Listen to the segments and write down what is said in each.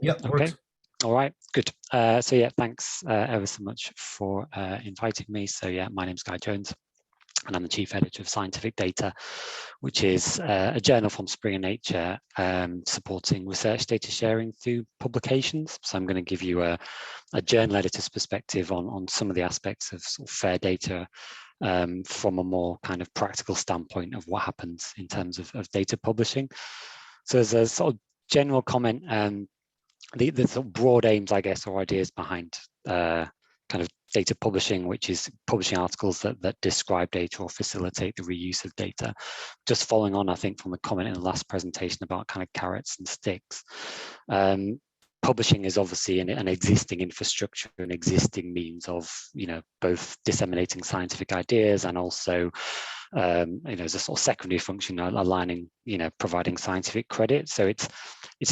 Yep, Okay. works. All right, good. So yeah, thanks ever so much for inviting me. So yeah, my name's Guy Jones, and I'm the Chief Editor of Scientific Data, which is a journal from Springer Nature supporting research data sharing through publications. So I'm going to give you a journal editor's perspective on some of the aspects of, sort of fair data from a more kind of practical standpoint of what happens in terms of data publishing. So as a sort of general comment, the sort of broad aims, I guess, or ideas behind kind of data publishing, which is publishing articles that describe data or facilitate the reuse of data. Just following on, I think, from the comment in the last presentation about kind of carrots and sticks. Publishing is obviously an existing infrastructure, an existing means of, both disseminating scientific ideas and also, as a sort of secondary function, aligning, providing scientific credit. So it's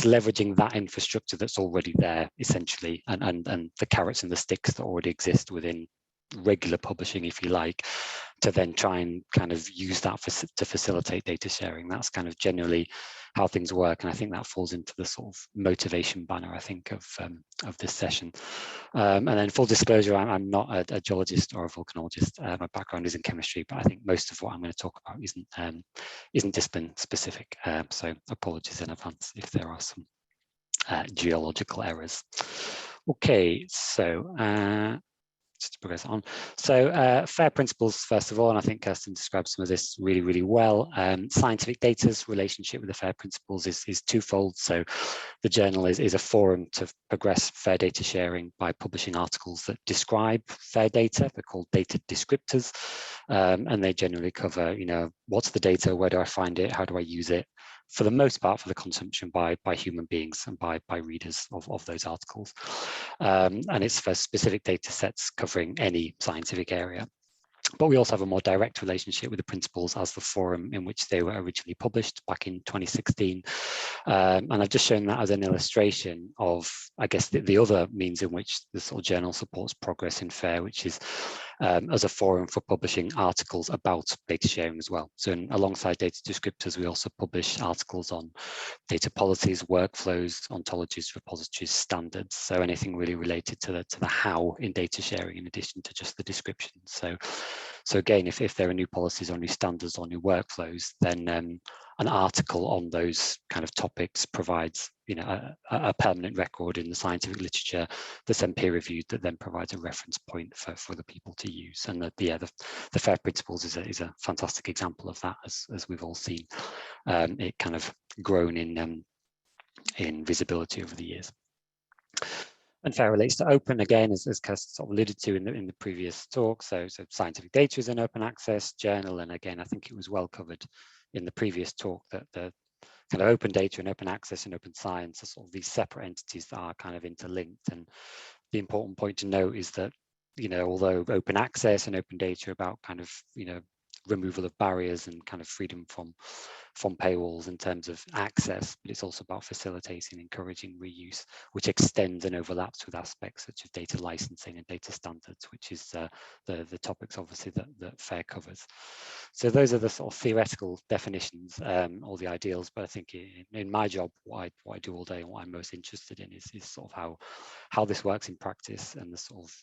leveraging that infrastructure that's already there, essentially, and the carrots and the sticks that already exist within regular publishing, if you like, to then try and kind of use that to facilitate data sharing. That's kind of generally how things work, and I think that falls into the sort of motivation banner, I think, of this session. And then full disclosure, I'm not a geologist or a volcanologist. My background is in chemistry, but I think most of what I'm going to talk about isn't discipline specific. So apologies in advance if there are some geological errors. Okay, so just to progress on. So FAIR principles, first of all, and I think Kirsten described some of this really, really well. Scientific data's relationship with the FAIR principles is twofold. So the journal is a forum to progress fair data sharing by publishing articles that describe fair data. They're called data descriptors, and they generally cover, what's the data, where do I find it, how do I use it, for the most part for the consumption by human beings and by readers of those articles. And it's for specific data sets covering any scientific area. But we also have a more direct relationship with the principles as the forum in which they were originally published back in 2016. And I've just shown that as an illustration of, I guess, the other means in which the sort of journal supports progress in FAIR, which is as a forum for publishing articles about data sharing as well. So alongside data descriptors, we also publish articles on data policies, workflows, ontologies, repositories, standards. So anything really related to the how in data sharing, in addition to just the description. So again, if there are new policies or new standards or new workflows, then an article on those kind of topics provides, a permanent record in the scientific literature that's then peer reviewed, that then provides a reference point for the people to use. And the FAIR principles is a fantastic example of that, as we've all seen. It kind of grown in visibility over the years. And FAIR relates to open, again, as Kirsten sort of alluded to in the previous talk. So scientific data is an open access journal. And again, I think it was well covered in the previous talk that the kind of open data and open access and open science are sort of these separate entities that are kind of interlinked. And the important point to note is that, although open access and open data are about kind of, removal of barriers and kind of freedom from paywalls in terms of access, but it's also about facilitating, encouraging reuse, which extends and overlaps with aspects such as data licensing and data standards, which is the topics obviously that FAIR covers. So those are the sort of theoretical definitions or the ideals, but I think in my job, what I do all day and what I'm most interested in is sort of how this works in practice and the sort of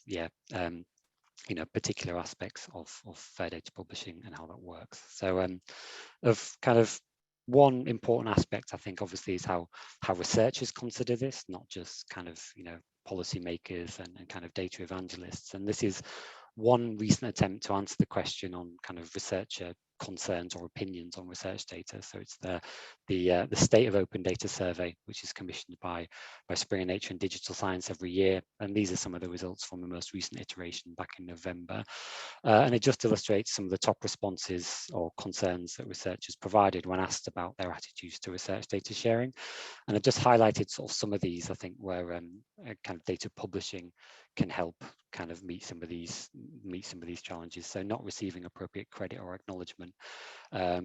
particular aspects of fair data publishing and how that works. So of kind of one important aspect, I think, obviously, is how researchers consider this, not just kind of, policymakers and kind of data evangelists. And this is one recent attempt to answer the question on kind of researcher concerns or opinions on research data. So it's the State of Open Data Survey, which is commissioned by Springer Nature and Digital Science every year. And these are some of the results from the most recent iteration back in November. And it just illustrates some of the top responses or concerns that researchers provided when asked about their attitudes to research data sharing. And I've just highlighted sort of some of these, I think, where kind of data publishing can help kind of meet some of these challenges. So not receiving appropriate credit or acknowledgement,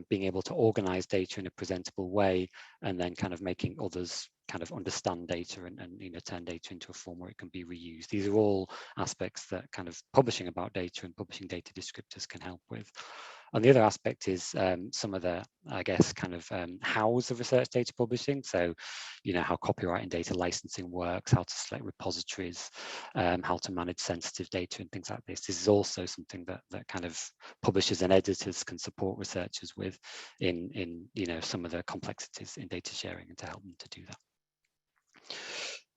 being able to organize data in a presentable way, and then kind of making others kind of understand data and turn data into a form where it can be reused. These are all aspects that kind of publishing about data and publishing data descriptors can help with. And the other aspect is some of the, I guess, kind of hows of research data publishing. So, you know, how copyright and data licensing works, how to select repositories, how to manage sensitive data and things like this. This is also something that kind of publishers and editors can support researchers with in you know, some of the complexities in data sharing and to help them to do that.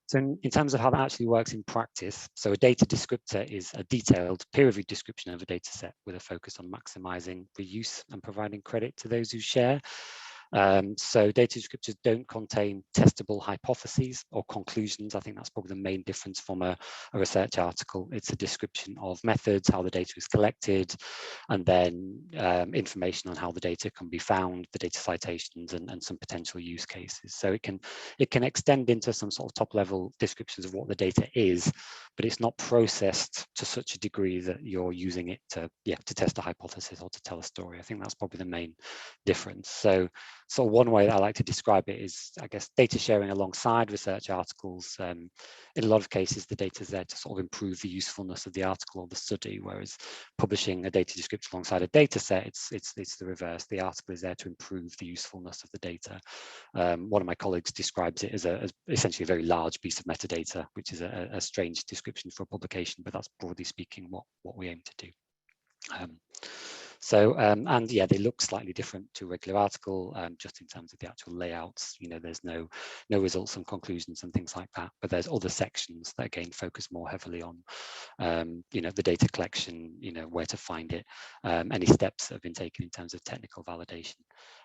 So in terms of how that actually works in practice, so a data descriptor is a detailed peer-reviewed description of a data set with a focus on maximizing reuse and providing credit to those who share. So data descriptors don't contain testable hypotheses or conclusions. I think that's probably the main difference from a research article. It's a description of methods, how the data is collected, and then information on how the data can be found, the data citations, and some potential use cases. So it can extend into some sort of top-level descriptions of what the data is, but it's not processed to such a degree that you're using it to test a hypothesis or to tell a story. I think that's probably the main difference. So one way that I like to describe it is, I guess, data sharing alongside research articles. In a lot of cases, the data is there to sort of improve the usefulness of the article or the study, whereas publishing a data description alongside a data set, it's the reverse. The article is there to improve the usefulness of the data. One of my colleagues describes it as essentially a very large piece of metadata, which is a strange description for a publication, but that's broadly speaking what we aim to do. And yeah, they look slightly different to a regular article, just in terms of the actual layouts. You know, there's no results and conclusions and things like that, but there's other sections that again focus more heavily on, you know, the data collection, you know, where to find it, any steps that have been taken in terms of technical validation,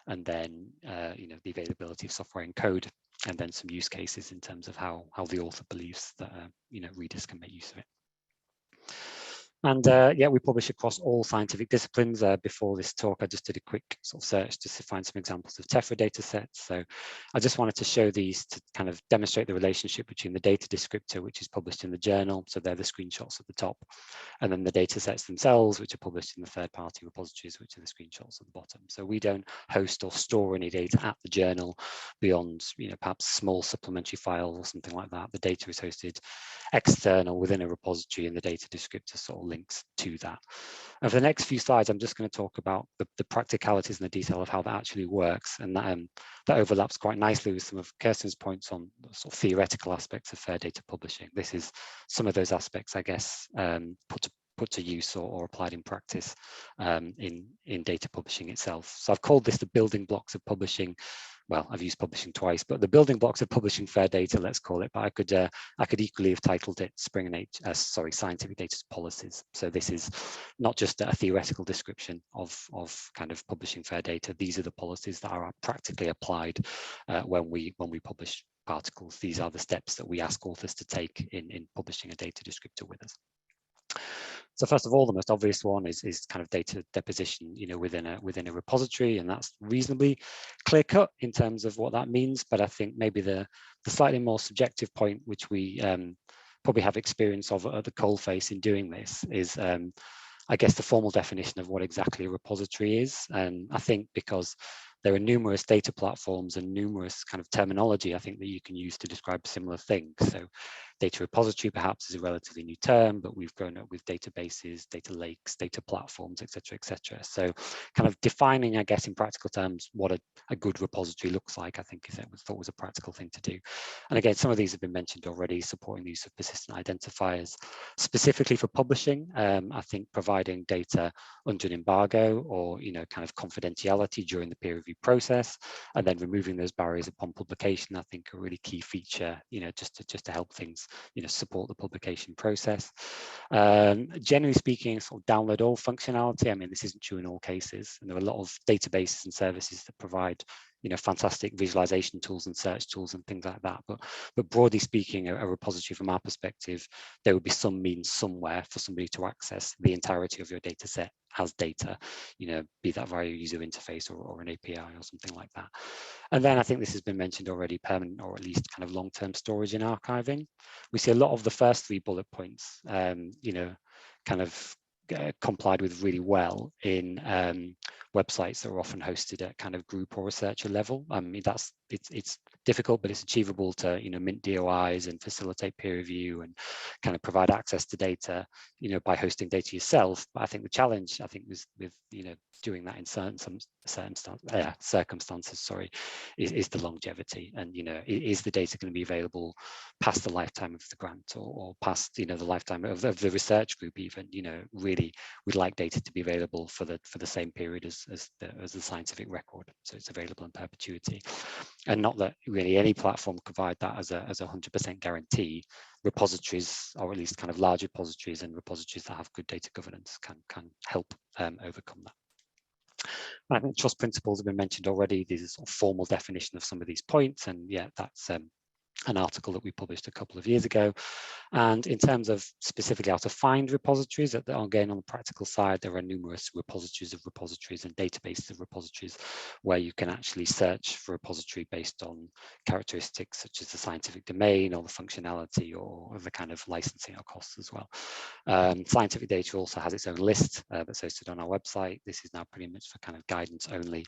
and then, you know, the availability of software and code, and then some use cases in terms of how the author believes that, you know, readers can make use of it. And yeah, we publish across all scientific disciplines. Before this talk, I just did a quick sort of search just to find some examples of Tephra data sets. So I just wanted to show these to kind of demonstrate the relationship between the data descriptor, which is published in the journal. So they're the screenshots at the top, and then the data sets themselves, which are published in the third-party repositories, which are the screenshots at the bottom. So we don't host or store any data at the journal beyond, you know, perhaps small supplementary files or something like that. The data is hosted external within a repository, and the data descriptor sort of links to that. And for the next few slides, I'm just going to talk about the practicalities and the detail of how that actually works, and that overlaps quite nicely with some of Kirsten's points on the sort of theoretical aspects of fair data publishing. This is some of those aspects, I guess, put to use or applied in practice in data publishing itself. So I've called this the building blocks of publishing. Well, I've used publishing twice, but the building blocks of publishing fair data, let's call it. But I could equally have titled it Scientific Data's Policies. So this is not just a theoretical description of kind of publishing fair data. These are the policies that are practically applied when we publish articles. These are the steps that we ask authors to take in publishing a data descriptor with us. So first of all, the most obvious one is kind of data deposition, you know, within a repository, and that's reasonably clear cut in terms of what that means. But I think maybe the slightly more subjective point, which we probably have experience of at the coalface in doing this, is I guess the formal definition of what exactly a repository is. And I think because there are numerous data platforms and numerous kind of terminology, I think, that you can use to describe similar things. So data repository perhaps is a relatively new term, but we've grown up with databases, data lakes, data platforms, et cetera, So kind of defining, I guess, in practical terms, what a good repository looks like, I think thought was a practical thing to do. And again, some of these have been mentioned already, supporting the use of persistent identifiers. Specifically for publishing, I think providing data under an embargo or, you know, kind of confidentiality during the peer review process, and then removing those barriers upon publication, I think, a really key feature, you know, just to help things, you know, support the publication process. Generally speaking, sort of download all functionality. I mean, this isn't true in all cases, and there are a lot of databases and services that provide, you know, fantastic visualization tools and search tools and things like that. But broadly speaking, a repository from our perspective, there would be some means somewhere for somebody to access the entirety of your data set as data, you know, be that via a user interface or an API or something like that. And then I think this has been mentioned already, permanent or at least kind of long-term storage and archiving. We see a lot of the first three bullet points, you know, kind of complied with really well in websites that are often hosted at kind of group or researcher level. I mean, it's difficult, but it's achievable to, you know, mint DOIs and facilitate peer review and kind of provide access to data, you know, by hosting data yourself. But I think the challenge, I think, was with, you know, doing that in certain circumstances, sorry, is the longevity. And, you know, is the data going to be available past the lifetime of the grant, or past, you know, the lifetime of the research group even? You know, really, we'd like data to be available for the same period as the scientific record, so it's available in perpetuity. And not that really any platform provide that as a 100% guarantee. Repositories, or at least kind of large repositories and repositories that have good data governance, can help overcome that. I think trust principles have been mentioned already. These are sort of formal definition of some of these points, and yeah, that's an article that we published a couple of years ago. And in terms of specifically how to find repositories, again, on the practical side, there are numerous repositories of repositories and databases of repositories where you can actually search for a repository based on characteristics such as the scientific domain or the functionality or the kind of licensing or costs as well. Scientific data also has its own list that's hosted on our website. This is now pretty much for kind of guidance only.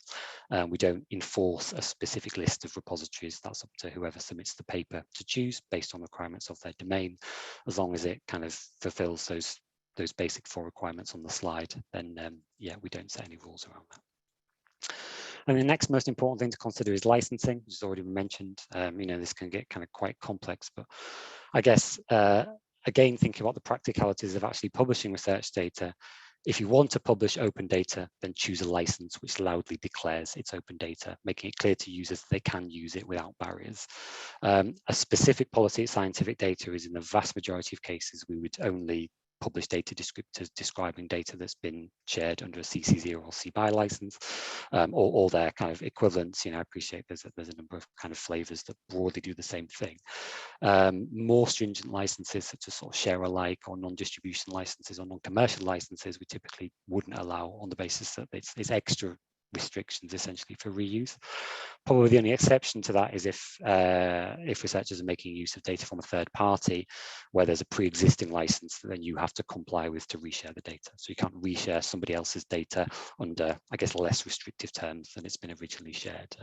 We don't enforce a specific list of repositories. That's up to whoever submits the paper to choose based on requirements of their domain. As long as it kind of fulfills those basic 4 requirements on the slide, then yeah, we don't set any rules around that. And the next most important thing to consider is licensing, which has already been mentioned. You know, this can get kind of quite complex, but I guess again, thinking about the practicalities of actually publishing research data, if you want to publish open data, then choose a license which loudly declares it's open data, making it clear to users that they can use it without barriers. A specific policy at scientific data is, in the vast majority of cases, we would only publish data descriptors describing data that's been shared under a CC0 or CBY license, or their kind of equivalents. You know, I appreciate there's a number of kind of flavors that broadly do the same thing. More stringent licenses, such as sort of share alike or non-distribution licenses or non-commercial licenses, we typically wouldn't allow on the basis that it's extra restrictions essentially for reuse. Probably the only exception to that is if researchers are making use of data from a third party where there's a pre-existing license that then you have to comply with to reshare the data. So you can't reshare somebody else's data under, I guess, less restrictive terms than it's been originally shared.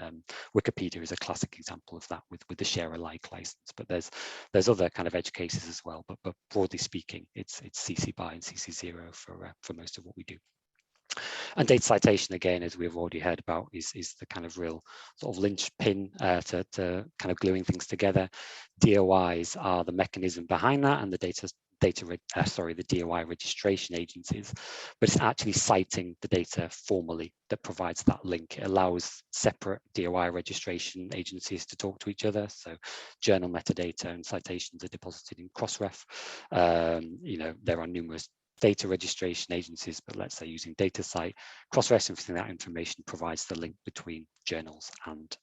Wikipedia is a classic example of that with the share alike license, but there's other kind of edge cases as well. But broadly speaking, it's CC BY and CC0 for most of what we do. And data citation, again, as we've already heard about, is the kind of real sort of linchpin to kind of gluing things together. DOIs are the mechanism behind that, and the the DOI registration agencies, but it's actually citing the data formally that provides that link. It allows separate DOI registration agencies to talk to each other. So journal metadata and citations are deposited in Crossref. You know, there are numerous data registration agencies, but let's say using DataCite, cross-referencing that information provides the link between journals and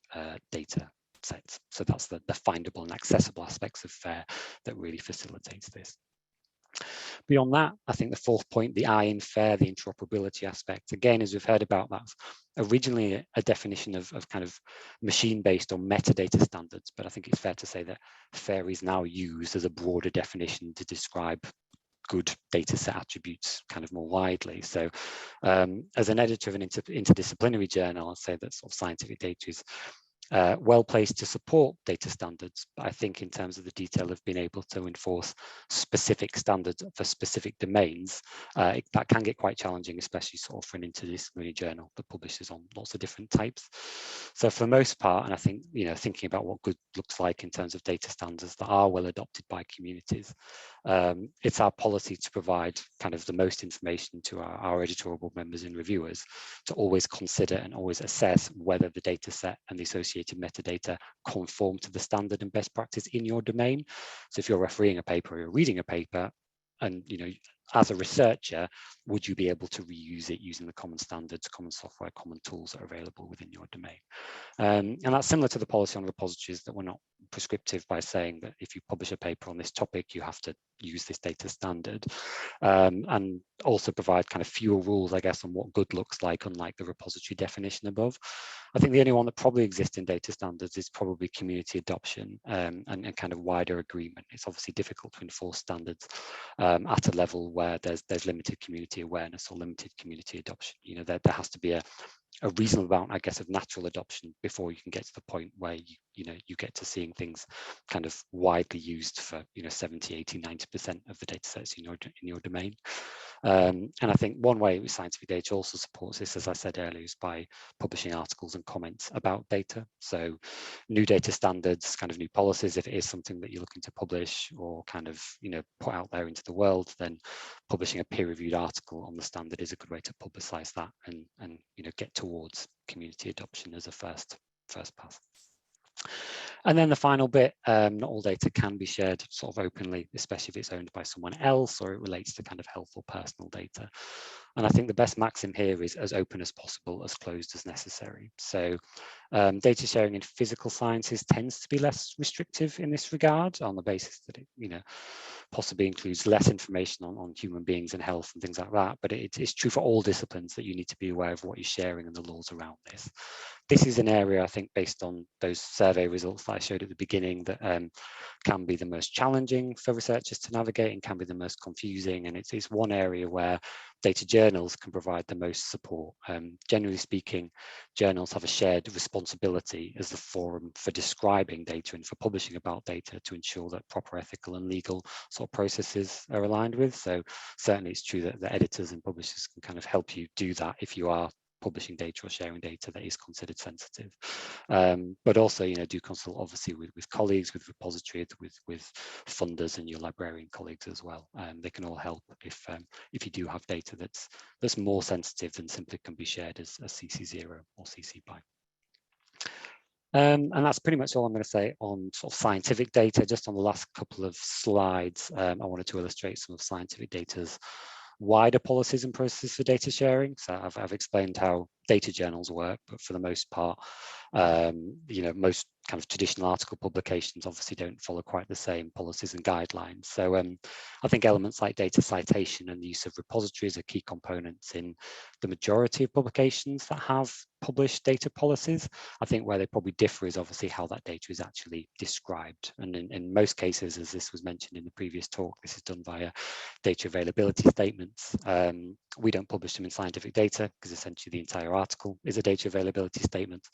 data sets. So that's the findable and accessible aspects of FAIR that really facilitates this. Beyond that, I think the 4th point, the I in FAIR, the interoperability aspect, again, as we've heard about, that's originally a definition of kind of machine-based or metadata standards, but I think it's fair to say that FAIR is now used as a broader definition to describe good data set attributes kind of more widely. So as an editor of an interdisciplinary journal, I'll say that sort of scientific data is well placed to support data standards, but I think in terms of the detail of being able to enforce specific standards for specific domains, that can get quite challenging, especially sort of for an interdisciplinary journal that publishes on lots of different types. So for the most part, and I think, you know, thinking about what good looks like in terms of data standards that are well adopted by communities, it's our policy to provide kind of the most information to our editorial members and reviewers to always consider and always assess whether the data set and the associated metadata conform to the standard and best practice in your domain. So if you're refereeing a paper or you're reading a paper, and, you know, as a researcher, would you be able to reuse it using the common standards, common software, common tools that are available within your domain? And that's similar to the policy on repositories, that we're not prescriptive by saying that if you publish a paper on this topic, you have to use this data standard. And also provide kind of fewer rules, I guess, on what good looks like, unlike the repository definition above. I think the only one that probably exists in data standards is probably community adoption and kind of wider agreement. It's obviously difficult to enforce standards at a level where there's limited community awareness or limited community adoption. You know, there has to be a reasonable amount, I guess, of natural adoption before you can get to the point where you get to seeing things kind of widely used for 70, 80, 90% of the data sets in your domain. And I think one way scientific data also supports this, as I said earlier, is by publishing articles and comments about data. So new data standards, kind of new policies, if it is something that you're looking to publish or kind of put out there into the world, then publishing a peer-reviewed article on the standard is a good way to publicize that and get towards community adoption as a first pass. And then the final bit, not all data can be shared sort of openly, especially if it's owned by someone else or it relates to kind of health or personal data. And I think the best maxim here is as open as possible, as closed as necessary. So data sharing in physical sciences tends to be less restrictive in this regard, on the basis that it possibly includes less information on human beings and health and things like that. But it's true for all disciplines that you need to be aware of what you're sharing and the laws around this. This is an area, I think, based on those survey results that I showed at the beginning, that can be the most challenging for researchers to navigate and can be the most confusing. And it's one area where data journals can provide the most support. Generally speaking, journals have a shared responsibility as the forum for describing data and for publishing about data to ensure that proper ethical and legal sort of processes are aligned with. So certainly it's true that the editors and publishers can kind of help you do that if you are publishing data or sharing data that is considered sensitive. But also, do consult obviously with colleagues, with repositories, with funders and your librarian colleagues as well. They can all help if you do have data that's more sensitive than simply can be shared as CC0 or CC BY. And that's pretty much all I'm going to say on sort of scientific data. Just on the last couple of slides, I wanted to illustrate some of scientific data's wider policies and processes for data sharing. So I've explained how data journals work, but for the most part, most kind of traditional article publications obviously don't follow quite the same policies and guidelines. So I think elements like data citation and the use of repositories are key components in the majority of publications that have published data policies. I think where they probably differ is obviously how that data is actually described. And in most cases, as this was mentioned in the previous talk, this is done via data availability statements. We don't publish them in scientific data because essentially the entire article is a data availability statement.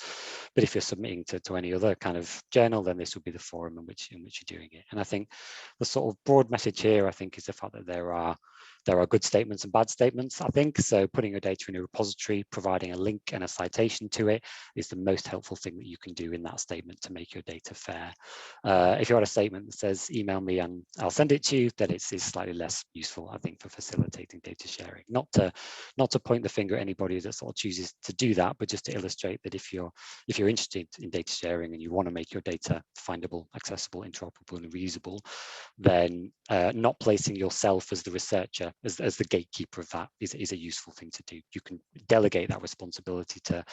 But if you're submitting to any other kind of journal, then this would be the forum in which you're doing it. And I think the sort of broad message here, I think, is the fact that there are good statements and bad statements, I think. So putting your data in a repository, providing a link and a citation to it is the most helpful thing that you can do in that statement to make your data fair. If you had a statement that says, email me and I'll send it to you, then it's slightly less useful, I think, for facilitating data sharing. Not to point the finger at anybody that sort of chooses to do that, but just to illustrate that if you're interested in data sharing and you want to make your data findable, accessible, interoperable, and reusable, then not placing yourself as the researcher, as the gatekeeper of that is a useful thing to do. You can delegate that responsibility to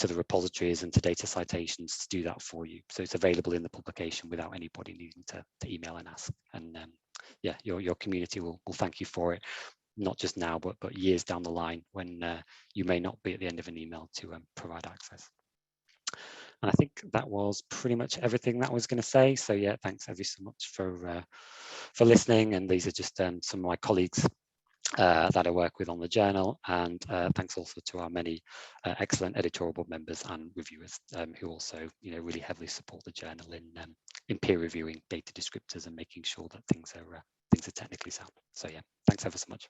the repositories and to data citations to do that for you. So it's available in the publication without anybody needing to email and ask. And yeah, your community will thank you for it, not just now, but years down the line when you may not be at the end of an email to provide access. And I think that was pretty much everything that I was going to say. So yeah, thanks ever so much for listening. And these are just some of my colleagues that I work with on the journal. And thanks also to our many excellent editorial board members and reviewers who also really heavily support the journal in peer reviewing data descriptors and making sure that things are technically sound. So yeah, thanks ever so much.